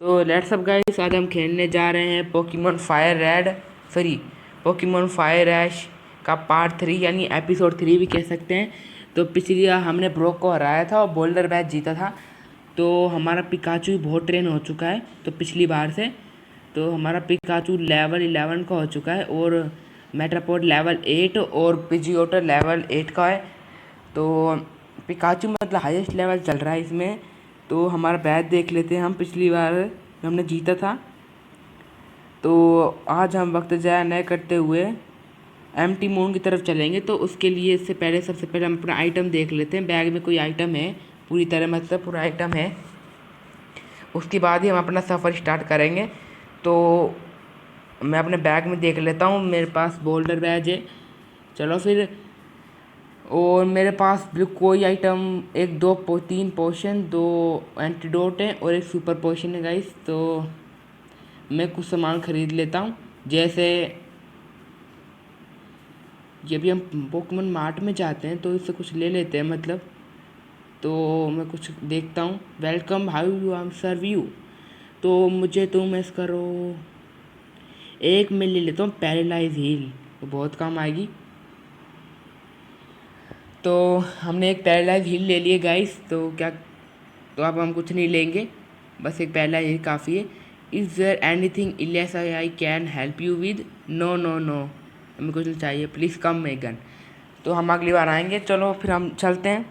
तो let's up guys, आज हम खेलने जा रहे हैं Pokemon fire red, sorry Pokemon fire Ash का पार्ट 3 यानी एपिसोड 3 भी कह सकते हैं। तो पिछली बार हमने ब्रोक को हराया था और बोल्डर बैच जीता था। तो हमारा पिकाचू बहुत ट्रेन हो चुका है तो पिछली बार से। तो हमारा पिकाचू लेवल 11 का हो चुका है और मेट्रापोड लेवल 8 और पिजियोटो लेवल 8 का है। तो पिकाचू मतलब हाईएस्ट लेवल चल रहा है इसमें। तो हमारा बैच देख लेते हैं, हम पिछली बार हमने जीता था। तो आज हम वक्त ज़ाया न करते हुए एम्प्टी मून की तरफ चलेंगे। तो उसके लिए सबसे पहले हम अपना आइटम देख लेते हैं, बैग में कोई आइटम है, पूरी तरह मतलब पूरा आइटम है। उसके बाद ही हम अपना सफ़र स्टार्ट करेंगे। तो मैं अपने बैग में देख लेता हूँ, मेरे पास बोल्डर बैच है, चलो फिर। और मेरे पास भी कोई आइटम, एक दो तीन पोशन, 2 एंटीडोट है और एक सुपर पोशन है गाइस। तो मैं कुछ सामान ख़रीद लेता हूँ, जैसे जब भी हम पोकेमॉन मार्ट में जाते हैं तो इससे कुछ ले लेते हैं मतलब। तो मैं कुछ देखता हूँ, welcome how you I serve you. तो मुझे तुम ऐसा करो, एक मैं ले लेता हूँ पैरालाइज हील, तो बहुत काम आएगी। तो हमने एक पैरालाइज हील ले लिए गाइस। तो अब हम कुछ नहीं लेंगे, बस एक पैरालाइज हील काफ़ी है। Is there anything else I can help you with? No no no, हमें कुछ नहीं चाहिए, प्लीज़ कम मेगन। तो हम अगली बार आएंगे, चलो फिर हम चलते हैं।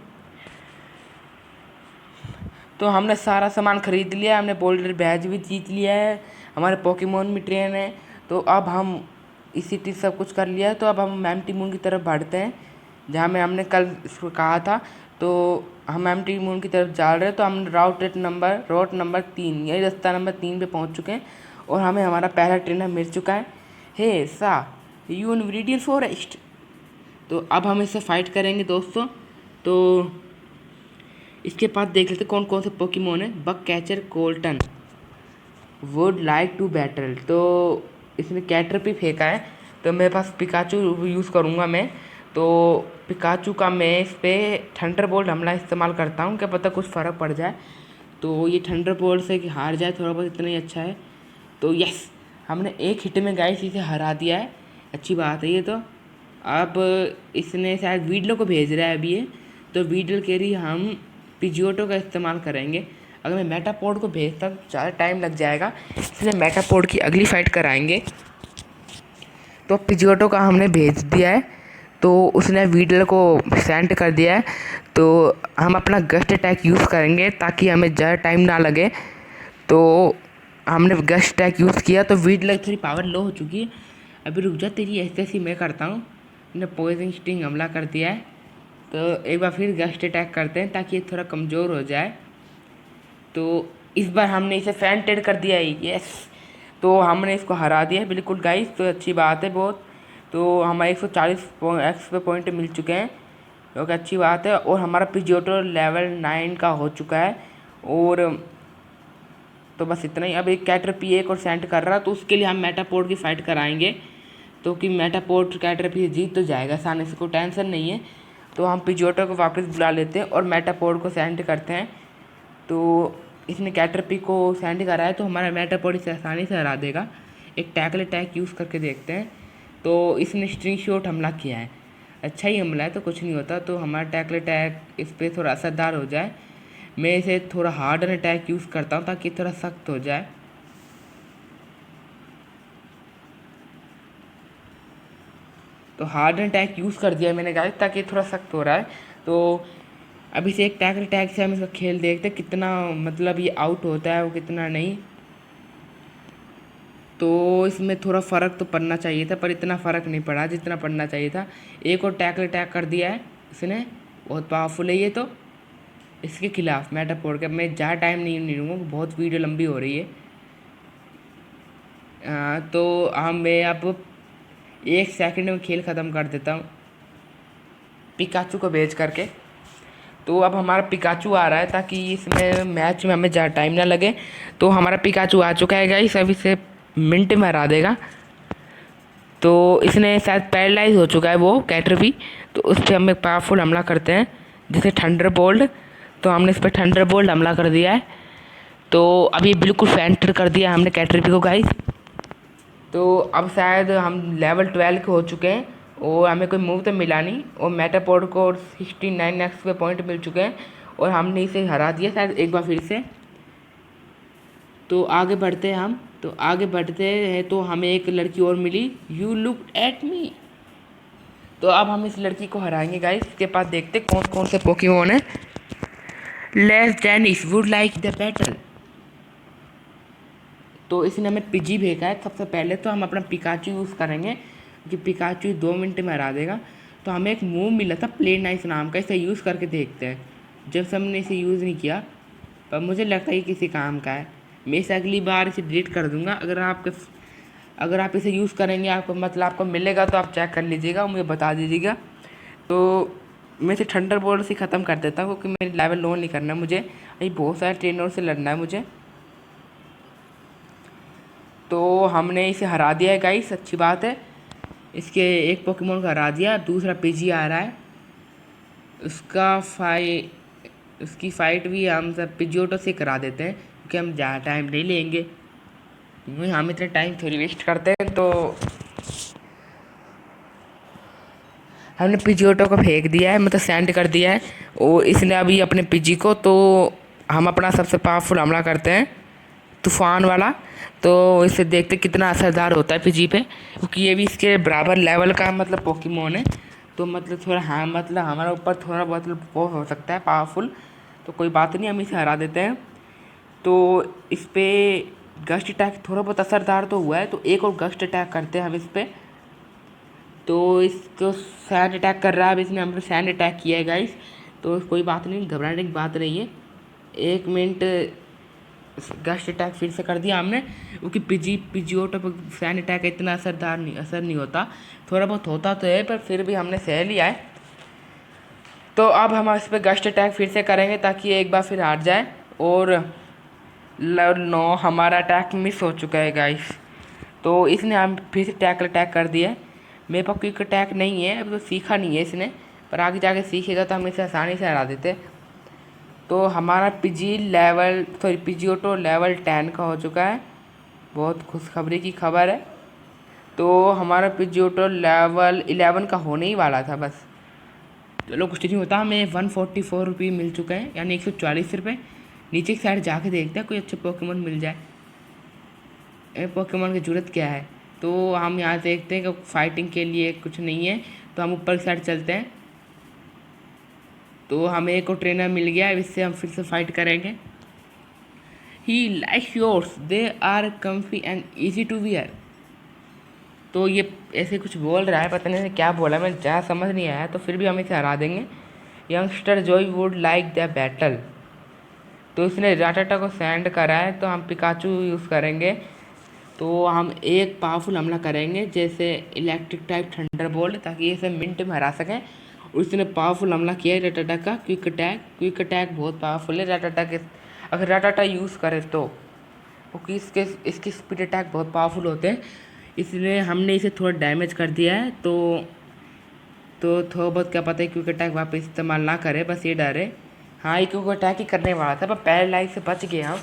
तो हमने सारा सामान ख़रीद लिया, हमने बोल्डर बैच भी जीत लिया है, हमारे पोकेमॉन भी ट्रेन है। तो अब हम इसी सब कुछ कर लिया है। तो अब हम एम्प्टी मून की तरफ बढ़ते हैं, जहाँ में हमने कल इसको कहा था। तो हम एम्प्टी मून की तरफ जा रहे हैं। तो हम रोड नंबर 3 यही रास्ता नंबर 3 पे पहुँच चुके हैं और हमें हमारा पहला ट्रेनर मिल चुका है। हे सा यू इन व्रीडियन फॉरेस्ट। तो अब हम इससे फाइट करेंगे दोस्तों। तो इसके पास देख लेते कौन कौन से पोकेमॉन है। Bug catcher Colton would like to battle, तो इसने कैटरपी फेंका है। तो मेरे पास पिकाचू यूज़ करूँगा मैं। तो पिकाचू का मैं इस पर थंडरबोल्ट हमला इस्तेमाल करता हूँ, क्या पता कुछ फ़र्क पड़ जाए। तो ये थंडरबोल्ट से कि हार जाए थोड़ा बहुत, इतना ही अच्छा है। तो यस, हमने एक हिट में गाइस इसे हरा दिया है, अच्छी बात है ये। तो अब इसने शायद वीडलो को भेज रहा है अभी ये। तो वीडल के लिए हम पिजियोटो का इस्तेमाल करेंगे। अगर मैं मेटापोड को भेजता तो ज़्यादा टाइम लग जाएगा, इसलिए मेटापोड की अगली फाइट कराएंगे। तो पिजियोटो का हमने भेज दिया है, तो उसने वीडल को सेंड कर दिया है। तो हम अपना गस्ट अटैक यूज़ करेंगे ताकि हमें ज़्यादा टाइम ना लगे। तो हमने गस्ट अटैक यूज़ किया, तो वीडल की थोड़ी पावर लो हो चुकी है। अभी रुक जा, तेरी ऐसी मैं करता हूँ। मैंने पॉइजन स्टिंग हमला कर दिया है। तो एक बार फिर गस्ट अटैक करते हैं ताकि ये थोड़ा कमज़ोर हो जाए। तो इस बार हमने इसे फेंटेड कर दिया है, यस। तो हमने इसको हरा दिया है बिल्कुल गाइस, तो अच्छी बात है बहुत। तो हमारे 140 एक्सपी पॉइंट मिल चुके हैं, जो कि अच्छी बात है। और हमारा पिजियोटो लेवल 9 का हो चुका है। और तो बस इतना ही। अब एक कैटरपी एक और सेंड कर रहा, तो उसके लिए हम मेटापोड की फ़ाइट कराएंगे। तो कि मेटापोड कैटरपी जीत तो जाएगा आसानी से, कोई टेंशन नहीं है। तो हम पिजियोटो को वापस बुला लेते हैं और मेटापोड को सेंड करते हैं। तो इसने कैटरपी को सेंड करा है, तो हमारा मेटापोड इसे आसानी से हरा देगा। एक टैकल अटैक यूज़ करके देखते हैं। तो इसने स्ट्रिंग शॉट हमला किया है, अच्छा ही हमला है, तो कुछ नहीं होता। तो हमारा टैकल अटैक इस पर थोड़ा असरदार हो जाए। मैं इसे थोड़ा हार्डन अटैक यूज़ करता हूँ ताकि थोड़ा सख्त हो जाए। तो हार्डन अटैक यूज़ कर दिया मैंने गाइस, ताकि थोड़ा सख्त हो रहा है। तो अभी से एक टैकल अटैक से हम इसका खेल देखते हैं कितना मतलब ये आउट होता है, वो कितना नहीं। तो इसमें थोड़ा फ़र्क तो पड़ना चाहिए था, पर इतना फ़र्क नहीं पड़ा जितना पड़ना चाहिए था। एक और टैकल अटैक कर दिया है इसने, बहुत पावरफुल है ये। तो इसके खिलाफ मेटापोड का मैं ज़्यादा टाइम नहीं लूँगा, बहुत वीडियो लंबी हो रही है। तो मैं अब 1 सेकंड में खेल ख़त्म कर देता हूँ पिकाचू को भेज करके। तो अब हमारा पिकाचू आ रहा है ताकि इसमें मैच में हमें ज़्यादा टाइम ना लगे। तो हमारा पिकाचू आ चुका है गाइस, अब इसे मिनट में हरा देगा। तो इसने शायद पैरालाइज हो चुका है वो कैटरपी, तो उस पर हम एक पावरफुल हमला करते हैं जैसे थंडरबोल्ट। तो हमने इस पर थंडरबोल्ट हमला कर दिया है। तो अभी बिल्कुल सेंटर कर दिया हमने कैटरपी को गाइस। तो अब शायद हम लेवल 12 के हो चुके हैं और हमें कोई मूव तो मिला नहीं, और मेटापोड को 69x पे पॉइंट मिल चुके हैं और हमने इसे हरा दिया शायद एक बार फिर से। तो आगे बढ़ते हैं हम, तो आगे बढ़ते हैं तो हमें एक लड़की और मिली, यू लुक एट मी। तो अब हम इस लड़की को हराएंगे गाइस। इसके पास देखते कौन कौन से पोकेमोन है। Lass Denise would like the battle. तो इसने हमें पिजी भेजा है। सबसे पहले तो हम अपना पिकाचू यूज़ करेंगे कि पिकाचू 2 मिनट में हरा देगा। तो हमें एक मूव मिला था प्ले नाइस नाम का, इसे यूज़ करके देखते हैं। जब से हमने इसे यूज़ नहीं किया पर मुझे लगता है कि किसी काम का है। मैं इसे अगली बार इसे डिलीट कर दूंगा। अगर आप इसे यूज़ करेंगे आपको मतलब आपको मिलेगा तो आप चेक कर लीजिएगा और मुझे बता दीजिएगा। तो मैं इसे थंडर बोल्ट से ख़त्म कर देता हूँ क्योंकि मेरे लेवल लो नहीं करना है मुझे, अभी बहुत सारे ट्रेनर से लड़ना है मुझे। तो हमने इसे हरा दिया है गाइस, अच्छी बात है। इसके एक पोकेमोन को हरा दिया, दूसरा पीजी आ रहा है। उसकी फ़ाइट भी हम सब पिजियोटो से करा देते हैं क्योंकि हम ज़्यादा टाइम नहीं लेंगे, क्योंकि हम इतना टाइम थोड़ी वेस्ट करते हैं। तो हमने पिजियोटो को फेंक दिया है, मतलब सेंड कर दिया है और इसने अभी अपने पिजी को। तो हम अपना सबसे पावरफुल हमला करते हैं, तूफान वाला। तो इसे देखते कितना असरदार होता है पिजी पे, क्योंकि ये भी इसके बराबर लेवल का मतलब पोकेमोन है। तो मतलब थोड़ा हाँ मतलब हमारे ऊपर थोड़ा बहुत वो हो सकता है पावरफुल, तो कोई बात नहीं, हम इसे हरा देते हैं। तो इस पर गस्ट अटैक थोड़ा बहुत असरदार तो हुआ है, तो एक और गस्ट अटैक करते हैं हम इस पर। तो इसको सैंड अटैक कर रहा है, अब इसने हम पर सैंड अटैक किया है गाइस। तो कोई बात नहीं, घबराने की बात नहीं है। 1 मिनट गस्ट अटैक फिर से कर दिया हमने, क्योंकि पिजियोटो पर सैंड अटैक इतना असर नहीं होता, थोड़ा बहुत होता तो है पर फिर भी हमने सह लिया है। तो अब हम इस पर गस्ट अटैक फिर से करेंगे ताकि एक बार फिर हार जाए। और नो, हमारा अटैक मिस हो चुका है गाइस। तो इसने हम फिर से टैकल अटैक कर दिया है। मेरे पास क्विक अटैक नहीं है, अब तो सीखा नहीं है इसने, पर आगे जाके सीखेगा तो हम इसे आसानी से हरा देते। तो हमारा पिजियोटो लेवल 10 का हो चुका है, बहुत खुशखबरी की खबर है। तो हमारा पिजियोटो लेवल 11 का होने ही वाला था बस। चलो कुछ नहीं होता, हमें 144 रुपये मिल चुके हैं, यानी 140 रुपये। नीचे की साइड जाके देखते हैं कोई अच्छे पोकेमोन मिल जाए। पोकेमोन की ज़रूरत क्या है, तो हम यहाँ देखते हैं कि फाइटिंग के लिए कुछ नहीं है, तो हम ऊपर की साइड चलते हैं। तो हमें एक और ट्रेनर मिल गया, इससे हम फिर से फाइट करेंगे। He like yours, they are comfy and easy to wear. तो ये ऐसे कुछ बोल रहा है, पता नहीं क्या बोला, मैं ज़्यादा समझ नहीं आया, तो फिर भी हम इसे हरा देंगे। Youngster Joy would like the battle. तो इसने राटाटा को सेंड करा है, तो हम पिकाचू यूज़ करेंगे। तो हम एक पावरफुल हमला करेंगे जैसे इलेक्ट्रिक टाइप थंडरबोल्ट, ताकि इसे मिनट में हरा सकें। और इसने पावरफुल हमला किया है राटाटा का क्विक अटैक बहुत पावरफुल है राटाटा के, अगर राटाटा यूज़ करे तो, क्योंकि इसके स्पीड अटैक बहुत पावरफुल होते हैं। इसलिए हमने इसे थोड़ा डैमेज कर दिया है। तो थोड़ा बहुत क्या पता है क्विक अटैक वापस इस्तेमाल ना करे, बस ये डर है। हाँ, ये क्विक अटैक ही करने वाला था पर पैरालाइज से बच गए हम।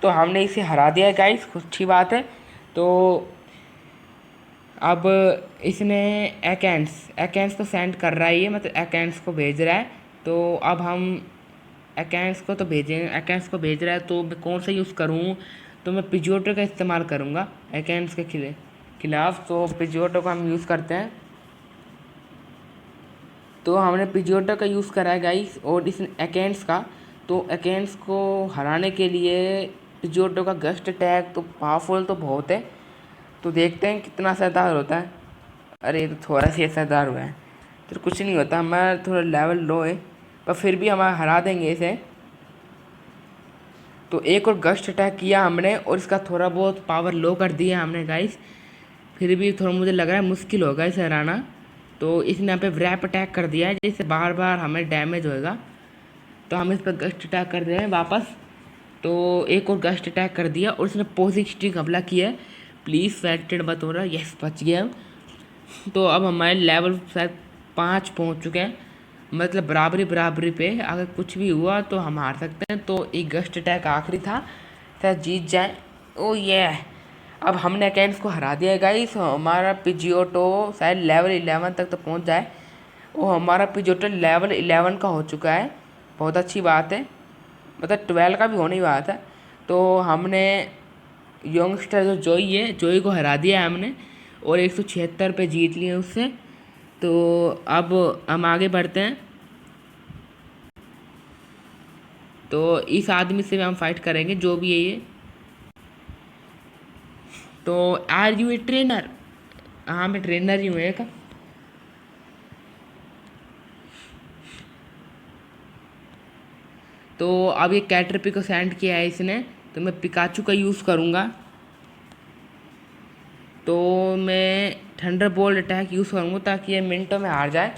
तो हमने इसे हरा दिया है गाइस, अच्छी बात है। तो अब इसने एकेंस तो सेंड कर रहा ही है, मतलब एकेंस को भेज रहा है। तो अब हम एकेंस को तो भेज रहा है, तो मैं कौन सा यूज़ करूँ, तो मैं पिजियोटो का इस्तेमाल करूँगा एकेंस के खिलाफ। तो पिजियोटो का हम यूज़ करते हैं। तो हमने पिजियोटो का यूज़ करा है गाइस, और इस एकेंस का। तो एकेंस को हराने के लिए पिजियोटो का गस्ट अटैक तो पावरफुल तो बहुत है, तो देखते हैं कितना असरदार होता है। अरे ये तो थोड़ा सी असरदार हुआ है, तो कुछ नहीं होता, हमारा थोड़ा लेवल लो है, पर फिर भी हम हरा देंगे इसे। तो एक और गस्ट अटैक किया हमने और इसका थोड़ा बहुत पावर लो कर दिया हमने गाइस, फिर भी थोड़ा मुझे लग रहा है मुश्किल होगा इसे हराना। तो इसने यहाँ पे रैप अटैक कर दिया है, जिससे बार बार हमें डैमेज होएगा। तो हम इस पर गस्ट अटैक कर रहे हैं वापस। तो एक और गस्ट अटैक कर दिया और उसने पॉजिटिव हमला किया है। प्लीज़ फैक्टेड मत हो रहा, यस बच गया हम। तो अब हमारे लेवल शायद 5 पहुँच चुके हैं। मतलब बराबरी बराबरी पे, अगर कुछ भी हुआ तो हम हार सकते हैं। तो एक गस्ट अटैक आखिरी था, शायद जीत जाए। ओ ये अब हमने अकेंस को हरा दिया है गाइस। हमारा पिजियोटो शायद लेवल 11 तक तो पहुंच जाए। वो हमारा पिजियोटो लेवल 11 का हो चुका है, बहुत अच्छी बात है। मतलब 12 का भी होने ही बात है। तो हमने यंगस्टर जो जोई है, जोई को हरा दिया है हमने, और 176 पे जीत लिए उससे। तो अब हम आगे बढ़ते हैं। तो इस आदमी से भी हम फाइट करेंगे, जो भी है ये। तो आर यू ए ट्रेनर? हाँ मैं ट्रेनर ही हूँ एक। तो अब ये कैटरपी को सेंड किया है इसने, तो मैं पिकाचू का यूज़ करूँगा। तो मैं थंडर बोल्ट अटैक यूज़ करूँगा ताकि ये मिनटों में हार जाए।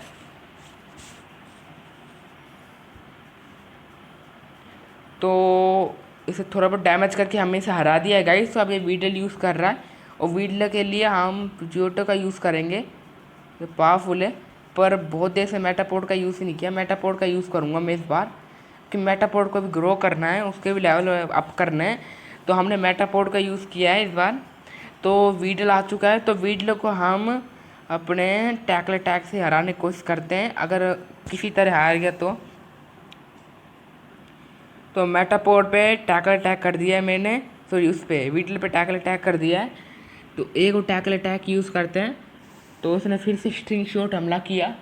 तो इसे थोड़ा बहुत डैमेज करके हमने इसे हरा दिया है गाइस। तो अब ये वीडल यूज़ कर रहा है, और वीडल के लिए हम जियोटो का यूज़ करेंगे। ये पावरफुल है, पर बहुत देर से मेटापोर्ट का यूज़ ही नहीं किया। मेटापोर्ट का यूज़ करूँगा मैं इस बार, कि मेटापोर्ट को भी ग्रो करना है, उसके भी लेवल अप करना है। तो हमने मेटापोर्ट का यूज़ किया है इस बार। तो वीडल आ चुका है, तो वीडल को हम अपने टैकल अटैक से हराने की कोशिश करते हैं। अगर किसी तरह हार गया तो मेटापोर्ट पे टैकल अटैक कर दिया है मैंने, सॉरी उस पर वीडल पे टैकल अटैक कर दिया है। तो एक वो टैकल अटैक यूज़ करते हैं। तो उसने फिर से स्ट्रिंग शॉट हमला किया।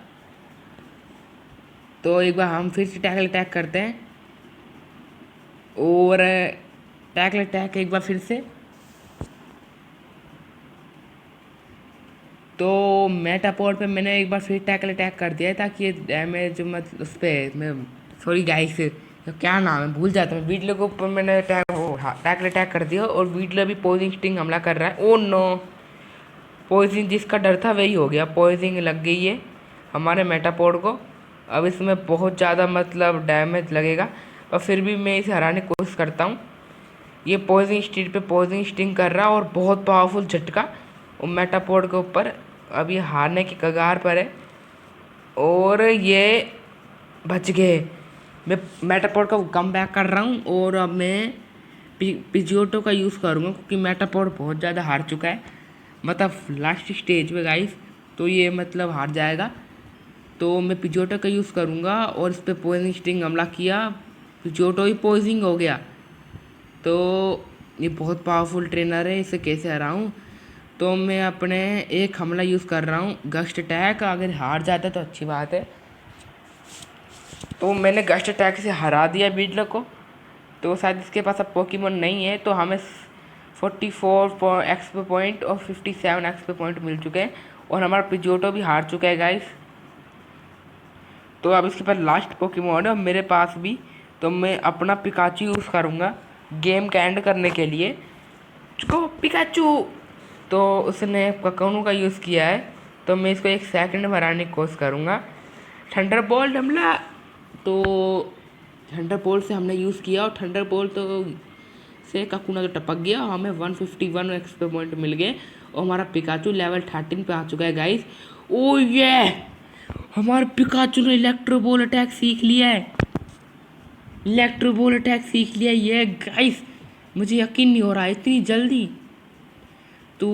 तो एक बार हम फिर से टैकल अटैक करते हैं, और टैकल अटैक एक बार फिर से। तो मेटापोर्ट पे मैंने एक बार फिर टैकल अटैक कर दिया है, ताकि ये डैमेज मत उस पर मैं, सॉरी गाइस तो क्या नाम है भूल जाता हूँ। वीडलो के ऊपर मैंने टैकल अटैक कर दिया, और वीडलो भी पॉइजनिंग स्टिंग हमला कर रहा है। ओ नो, पॉइजनिंग जिसका डर था वही हो गया, पॉइजनिंग लग गई है हमारे मेटापोर्ट को। अब इसमें बहुत ज़्यादा मतलब डैमेज लगेगा, और फिर भी मैं इसे हराने की कोशिश करता हूँ। ये पॉइजनिंग स्टिंग पे पॉइजनिंग स्टिंग कर रहा है, और बहुत पावरफुल झटका और मेटापोर्ट के ऊपर। अब ये हारने की कगार पर है, और ये बच गए। मैं मेटापोर्ट का कम बैक कर रहा हूँ, और अब मैं पिजियोटो का यूज़ करूँगा, क्योंकि मेटापोर्ट बहुत ज़्यादा हार चुका है, मतलब लास्ट स्टेज पे गाइस। तो ये मतलब हार जाएगा। तो मैं पिजियोटो का यूज़ करूँगा, और इस पर पॉइजनिंग स्टिंग हमला किया, पिजियोटो ही पॉइजनिंग हो गया। तो ये बहुत पावरफुल ट्रेनर है, इसे कैसे हराऊँ? तो मैं अपने एक हमला यूज़ कर रहा हूँ, गस्ट अटैक। अगर हार जाता है तो अच्छी बात है। तो मैंने गस्ट अटैक से हरा दिया बीडलो को। तो शायद इसके पास अब पोकेमॉन नहीं है, तो हमें 44 एक्सपी पॉइंट और 57 एक्सपी पॉइंट मिल चुके हैं, और हमारा पिजियोटो भी हार चुका है गाइस। तो अब इसके पास लास्ट पोकेमॉन है, और मेरे पास भी। तो मैं अपना पिकाचू यूज़ करूँगा गेम का एंड करने के लिए। चुको पिकाचू। तो उसने ककाउनू का यूज़ किया है, तो मैं इसको 1 सेकंड में हराने की कोशिश करूँगा। थंडर बोल्ट हमला। तो थंडर बोल्ट से हमने यूज़ किया, और थंडर बोल्ट तो से ककुना तो टपक गया, हमें 151 एक्सपी पॉइंट मिल गए, और हमारा पिकाचू लेवल 13 पे आ चुका है गाइस। ओ ये हमारे पिकाचू ने इलेक्ट्रो बॉल अटैक सीख लिया है, इलेक्ट्रो बॉल अटैक सीख लिया ये गाइस। मुझे यकीन नहीं हो रहा है इतनी जल्दी। तो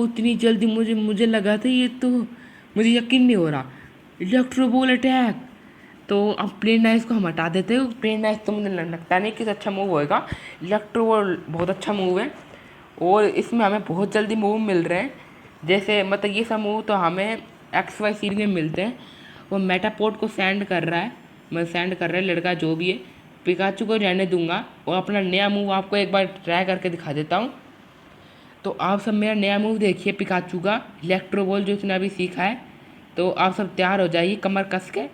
इतनी जल्दी मुझे लगा था ये, तो मुझे यकीन नहीं हो रहा। Electro ball attack. तो अब प्लेन नाइस को हम हटा देते हैं। प्लेन नाइस तो मुझे लगता नहीं कि अच्छा मूव होएगा। इलेक्ट्रो बॉल बहुत अच्छा मूव है, और इसमें हमें बहुत जल्दी मूव मिल रहे हैं। जैसे मतलब ये सब मूव तो हमें XY सीरीज में मिलते हैं। वो मेटापोर्ट को सेंड कर रहा है, मैं सेंड कर रहा है लड़का जो भी है। पिकाचू को रहने दूंगा, और अपना नया मूव आपको एक बार ट्राई करके दिखा देता हूँ। तो आप सब मेरा नया मूव देखिए पिकाचू का, इलेक्ट्रो बॉल जो इसने अभी सीखा है। तो आप सब तैयार हो जाइए कमर कस के।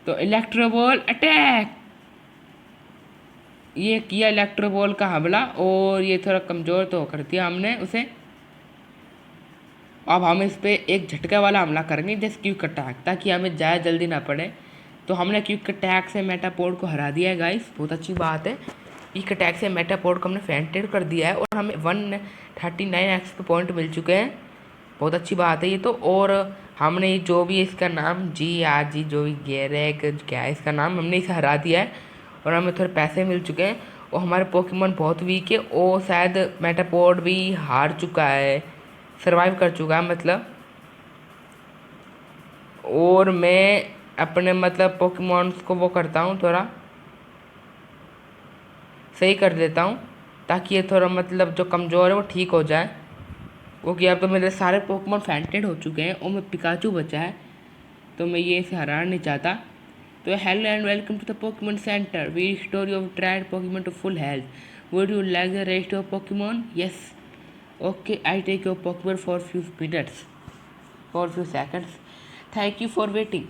तो इलेक्ट्रो बॉल अटैक, ये किया इलेक्ट्रो बॉल का हमला, और ये थोड़ा कमज़ोर तो कर दिया हमने उसे। अब हम इस पर एक झटके वाला हमला करेंगे, जैसे क्विक अटैक, ताकि हमें ज़्यादा जल्दी ना पड़े। तो हमने क्विक अटैक से मेटापोर्ट को हरा दिया है गाइस, बहुत अच्छी बात है। क्विक अटैक से मेटापोर्ट को हमने फेंटेड कर दिया है, और हमें 139 एक्सपी पॉइंट मिल चुके हैं, बहुत अच्छी बात है ये तो। और हमने जो भी इसका नाम जी जो भी गेरेग क्या है इसका नाम, हमने इसे हरा दिया है और हमें थोड़े पैसे मिल चुके हैं। और हमारे पोकेमोन बहुत वीक है, और शायद मेटापोड भी हार चुका है, सरवाइव कर चुका है मतलब। और मैं अपने मतलब पोकेमोन्स को वो करता हूँ, थोड़ा सही कर देता हूँ ताकि ये थोड़ा मतलब जो कमज़ोर है वो ठीक हो जाए। क्योंकि अब तो मेरे सारे पोकेमोन फैंटेड हो चुके हैं और मैं पिकाचू बचा है, तो मैं ये इसे हराना नहीं चाहता। तो hello and welcome to the Pokemon center, we restore your tired Pokemon to full health. Would you like the rest of Pokemon? Yes, okay, I take your Pokemon for few minutes, for few seconds, thank you for waiting.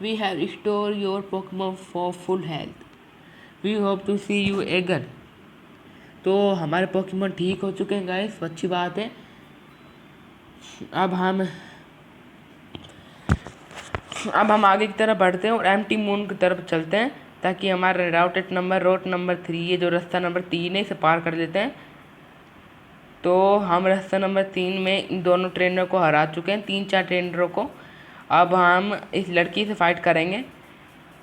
We have restore your Pokemon for full health, we hope to see you again. तो हमारे Pokemon ठीक हो चुके हैं guys, अच्छी बात है। अब हम आगे की तरफ बढ़ते हैं और एम्प्टी मून की तरफ चलते हैं ताकि हमारा रोड नंबर 3, ये जो रास्ता नंबर 3 है, इसे पार कर लेते हैं। तो हम रास्ता नंबर 3 में इन दोनों ट्रेनरों को हरा चुके हैं, 3-4 ट्रेनरों को। अब हम इस लड़की से फाइट करेंगे।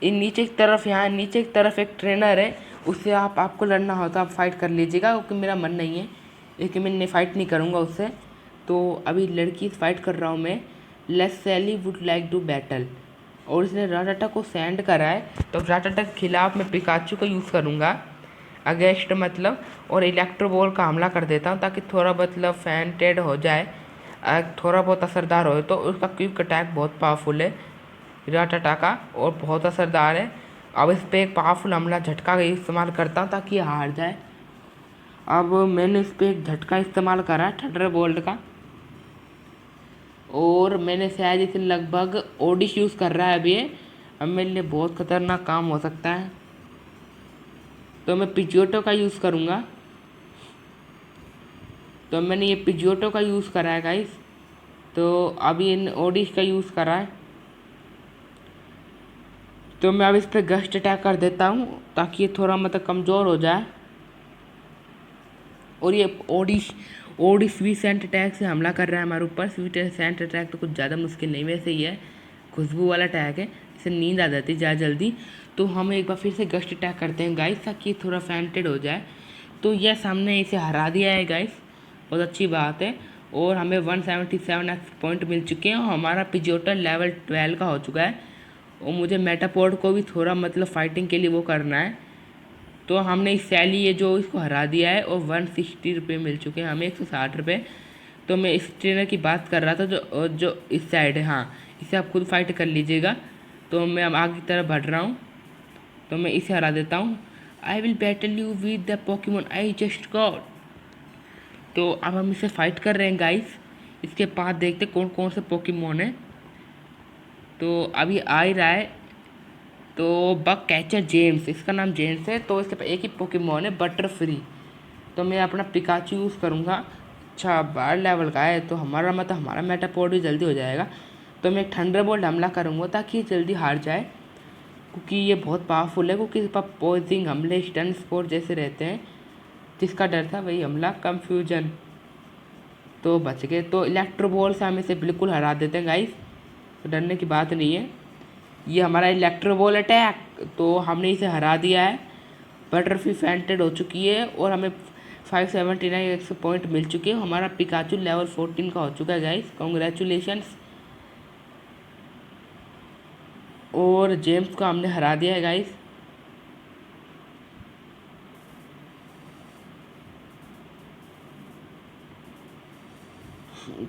इन नीचे की तरफ, यहाँ नीचे की तरफ एक ट्रेनर है, उससे आपको लड़ना हो तो आप फाइट कर लीजिएगा, क्योंकि मेरा मन नहीं है, लेकिन मैं फाइट नहीं करूँगा उससे। तो अभी लड़की से फाइट कर रहा हूँ मैं। Let's Sally would like to battle, और इसने राटाटा को सेंड करा है, तो राटाटा के खिलाफ मैं पिकाचू का यूज़ करूँगा अगेंस्ट मतलब, और इलेक्ट्रो बॉल का हमला कर देता हूँ ताकि थोड़ा मतलब फैंटेड हो जाए, थोड़ा बहुत असरदार हो। तो उसका क्विक अटैक बहुत पावरफुल है राटाटा का, और बहुत असरदार है। अब इस पर एक पावरफुल हमला झटका का इस्तेमाल करता हूँ ताकि ये हार जाए। अब मैंने इस पर एक झटका इस्तेमाल करा है थंडर बोल्ट का, और मैंने शायद इसे लगभग ओडिश यूज़ कर रहा है अभी ये। अब मेरे लिए बहुत ख़तरनाक काम हो सकता है, तो मैं पिजियोटो का यूज़ करूँगा। तो मैंने ये पिजियोटो का यूज़ करा है गाइस, तो अभी इन ओडिश का यूज़ करा है। तो मैं अब इस पर गस्ट अटैक कर देता हूँ ताकि ये थोड़ा मतलब कमज़ोर हो जाए। और ये ओडिश स्वीट अटैक से हमला कर रहा है हमारे ऊपर। स्वीट सेंट अटैक तो कुछ ज़्यादा मुश्किल नहीं, वैसे ही है, खुशबू वाला अटैक है, इससे नींद आ जाती है ज़्यादा जल्दी। तो हम एक बार फिर से गस्ट अटैक करते हैं गाइस ताकि थोड़ा फैंटेड हो जाए। तो यस, हमने इसे हरा दिया है गाइस, बहुत अच्छी बात है। और हमें 177 पॉइंट मिल चुके हैं, और हमारा पिजियोटा लेवल 12 का हो चुका है। और मुझे मेटापोड को भी थोड़ा मतलब फाइटिंग के लिए वो करना है। तो हमने इस सैली ये जो इसको हरा दिया है, और 160 रुपये मिल चुके हैं हमें, 160 रुपये। तो मैं इस ट्रेनर की बात कर रहा था जो जो इस साइड है, हाँ, इसे आप खुद फाइट कर लीजिएगा। तो मैं अब आगे की तरफ बढ़ रहा हूँ, तो मैं इसे हरा देता हूँ। I will battle you with the Pokemon I just got. तो अब हम इसे फाइट कर रहे हैं गाइस। इसके बाद देखते कौन कौन से पोकेमोन है। तो अभी आ ही रहा है, तो बग कैचर जेम्स, इसका नाम जेम्स है। तो इसके पास एक ही पोकेमोन है बटर फ्री, तो मैं अपना पिकाचू यूज़ करूँगा। अच्छा, 12 लेवल का है, तो हमारा मतलब हमारा मेटापोड भी जल्दी हो जाएगा। तो मैं एक थंडरबोल्ट हमला करूँगा ताकि ये जल्दी हार जाए, क्योंकि ये बहुत पावरफुल है। क्योंकि इसके पास पोइजिंग हमले, स्टन स्पोर्ट जैसे रहते हैं, जिसका डर था वही हमला, कंफ्यूजन, तो बच गए। तो इलेक्ट्रो बॉल से हम इसे बिल्कुल हरा देते हैं गाइस, तो डरने की बात नहीं है। ये हमारा इलेक्ट्रो बॉल अटैक, तो हमने इसे हरा दिया है। बटरफ्ली फैंटेड हो चुकी है, और हमें 579 पॉइंट मिल चुके हैं। हमारा पिकाचू लेवल 14 का हो चुका है गाइस, कॉन्ग्रेचुलेशंस। और जेम्स को हमने हरा दिया है गाइस।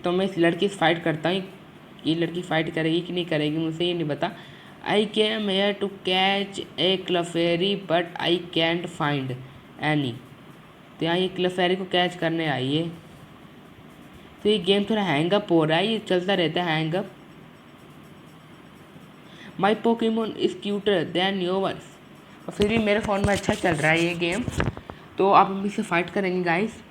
तो मैं इस लड़की से फाइट करता हूँ, ये लड़की फाइट करेगी कि नहीं करेगी मुझे ये नहीं पता। I came here to catch a Clefairy but I can't find any. तो यहाँ ये क्लफेरी को कैच करने आई है। तो ये गेम थोड़ा हैंगअप हो रहा है, ये चलता रहता है hang up. My Pokemon is cuter than yours, और फिर भी मेरे फ़ोन में अच्छा चल रहा है ये गेम। तो अब हम इससे फाइट करेंगे गाइस।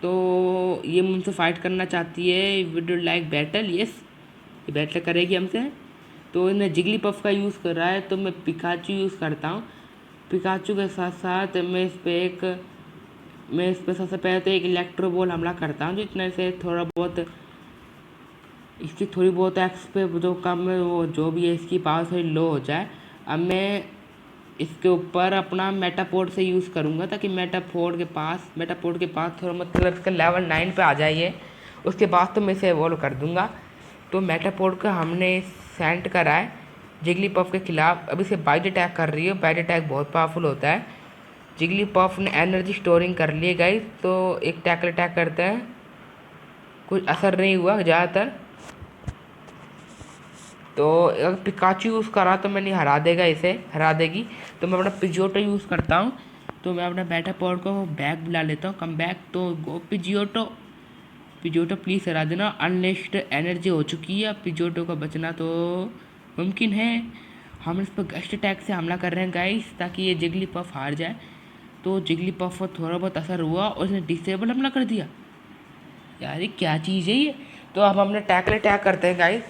तो ये मुझसे फाइट करना चाहती है, would you like battle? Yes, ये बैटल करेगी हमसे। तो इन्हें जिगली पफ का यूज़ कर रहा है, तो मैं पिकाचू यूज़ करता हूँ। पिकाचू के साथ साथ मैं इस पर एक मैं इस पर सबसे पहले तो एक इलेक्ट्रो बॉल हमला करता हूँ, जितने से थोड़ा बहुत इसकी थोड़ी बहुत एक्स पे जो कम है, वो जो भी है इसकी पावर थोड़ी लो हो जाए। अब मैं इसके ऊपर अपना मेटापोड से यूज़ करूँगा, ताकि मेटापोड के पास थोड़ा मतलब इसका लेवल 9 पे आ जाइए। उसके बाद तो मैं इसे एवॉल्व कर दूँगा। तो मेटापोड का हमने सेंट करा है जिगलीपफ के खिलाफ। अब इसे बाइट अटैक कर रही है। बाइट अटैक बहुत पावरफुल होता है। जिगलीपफ ने एनर्जी स्टोरिंग कर ली है गाइस, तो एक टैकल अटैक करते हैं। कुछ असर नहीं हुआ ज़्यादातर। तो अगर पिकाचू यूज़ करा तो मैंने हरा देगा, इसे हरा देगी। तो मैं अपना पिजियोटो यूज़ करता हूँ। तो मैं अपना मेटापोड को बैक बुला लेता हूँ, कम बैक। तो गो पिजियोटो, पिजियोटो प्लीज़ हरा देना। अनलिस्ट एनर्जी हो चुकी है, अब पिजियोटो का बचना तो मुमकिन है। हम इस पर गस्ट अटैक से हमला कर रहे हैं गाइस, ताकि ये जिगलीपफ हार जाए। तो जिगलीपफ पर थोड़ा बहुत असर हुआ और इसने डिसेबल हमला कर दिया। यार ये क्या चीज़ है ये। तो अब हमने टैकल अटैक करते हैं गाइस।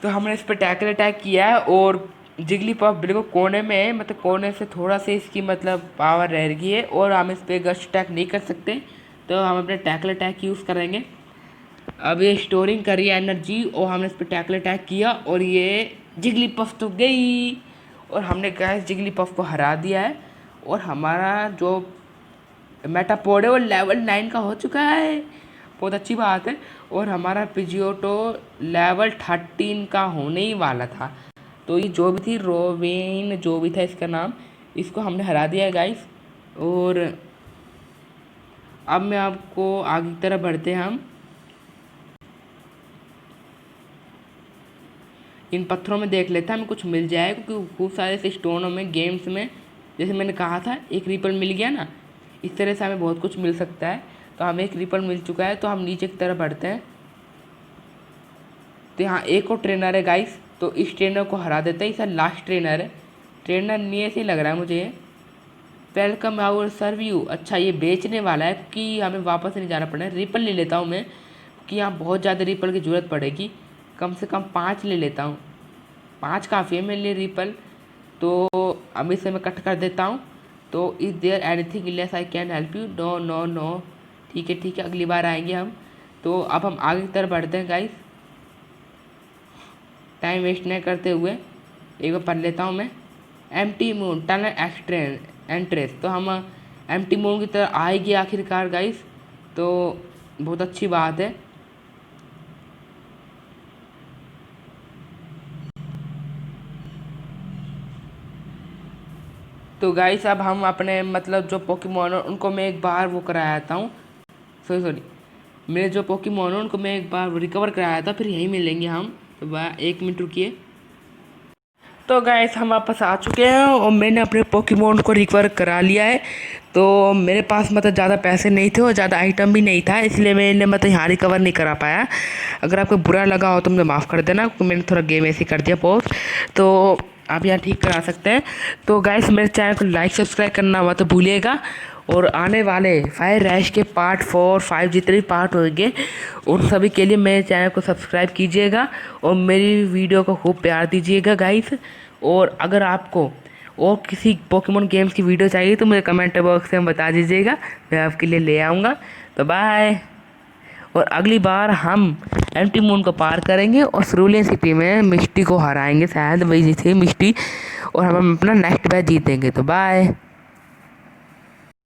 तो हमने इस पर टैकल अटैक किया है और जिगलीपफ बिल्कुल कोने में है, मतलब कोने से थोड़ा सा इसकी मतलब पावर रह गई है और हम इस पर गस्ट अटैक नहीं कर सकते। तो हम अपने टैकल अटैक यूज़ करेंगे। अब ये स्टोरिंग करी एनर्जी और हमने इस पर टैकल अटैक किया और ये जिगलीपफ तो गई और हमने गैस जिगलीपफ को हरा दिया है। और हमारा जो मेटापोड है वो लेवल 9 का हो चुका है, बहुत अच्छी बात है। और हमारा पिजियोटो लेवल 13 का होने ही वाला था। तो ये जो भी थी रोवेन, जो भी था इसका नाम, इसको हमने हरा दिया है गाइस। और अब मैं आपको आगे की तरफ बढ़ते हैं हम। इन पत्थरों में देख लेते हैं हमें कुछ मिल जाए, क्योंकि खूब सारे ऐसे स्टोनों में गेम्स में जैसे मैंने कहा था एक रिपल मिल गया ना, इस तरह से हमें बहुत कुछ मिल सकता है। तो हमें एक रिपल मिल चुका है, तो हम नीचे की तरफ बढ़ते हैं। तो यहाँ एक और ट्रेनर है गाइस, तो इस ट्रेनर को हरा देते हैं। इसे लास्ट ट्रेनर है, ट्रेनर नहीं ऐसे ही लग रहा है मुझे। Welcome our serve you. अच्छा ये बेचने वाला है, क्योंकि हमें वापस नहीं जाना पड़ेगा। रिपल ले लेता हूँ मैं, क्योंकि यहाँ बहुत ज़्यादा रिपल की ज़रूरत पड़ेगी। कम से कम 5 ले लेता हूँ, 5 काफ़ी है मेरे लिए रिपल। तो अब इसे मैं कट कर देता हूँ। तो is there anything else I can help you? No no no. ठीक है, अगली बार आएंगे हम। तो अब हम आगे की तरफ बढ़ते हैं गाइस, टाइम वेस्ट नहीं करते हुए। एक बार पढ़ लेता हूँ मैं। Empty moon tunnel entrance. तो हम एम्प्टी मून की तरफ आएगी आखिरकार गाइस, तो बहुत अच्छी बात है। तो गाइस अब हम अपने मतलब जो पोकेमॉन है उनको मैं एक बार वो कराया हूँ, सॉरी मेरे जो पोकेमॉन है उनको मैं एक बार रिकवर कराया था, फिर यहीं मिलेंगे हम। तो वह 1 मिनट रुकिए। तो गाइस हम वापस आ चुके हैं और मैंने अपने पोकेमॉन को रिकवर करा लिया है। तो मेरे पास मतलब ज़्यादा पैसे नहीं थे और ज़्यादा आइटम भी नहीं था, इसलिए मैंने मतलब यहाँ रिकवर नहीं करा पाया। अगर आपको बुरा लगा हो तो मुझे माफ़ कर देना, क्योंकि मैंने थोड़ा गेम ऐसे कर दिया पॉज। तो आप यहाँ ठीक करा सकते हैं। तो गाइस मेरे चैनल को लाइक सब्सक्राइब करना हुआ तो भूलिएगा। और आने वाले फायर रैश के पार्ट 4, 5 जितने भी पार्ट होंगे उन सभी के लिए मेरे चैनल को सब्सक्राइब कीजिएगा और मेरी वीडियो को खूब प्यार दीजिएगा गाइस। और अगर आपको और किसी पोकेमॉन गेम्स की वीडियो चाहिए तो मुझे कमेंट बॉक्स में बता दीजिएगा, मैं आपके लिए ले आऊँगा। तो बाय। और अगली बार हम एम्प्टी मून को पार करेंगे और सरूलियन सिटी में मिस्टी को हराएंगे, शायद वही थी मिस्टी, और हम अपना नेक्स्ट मैच जीतेंगे। तो बाय।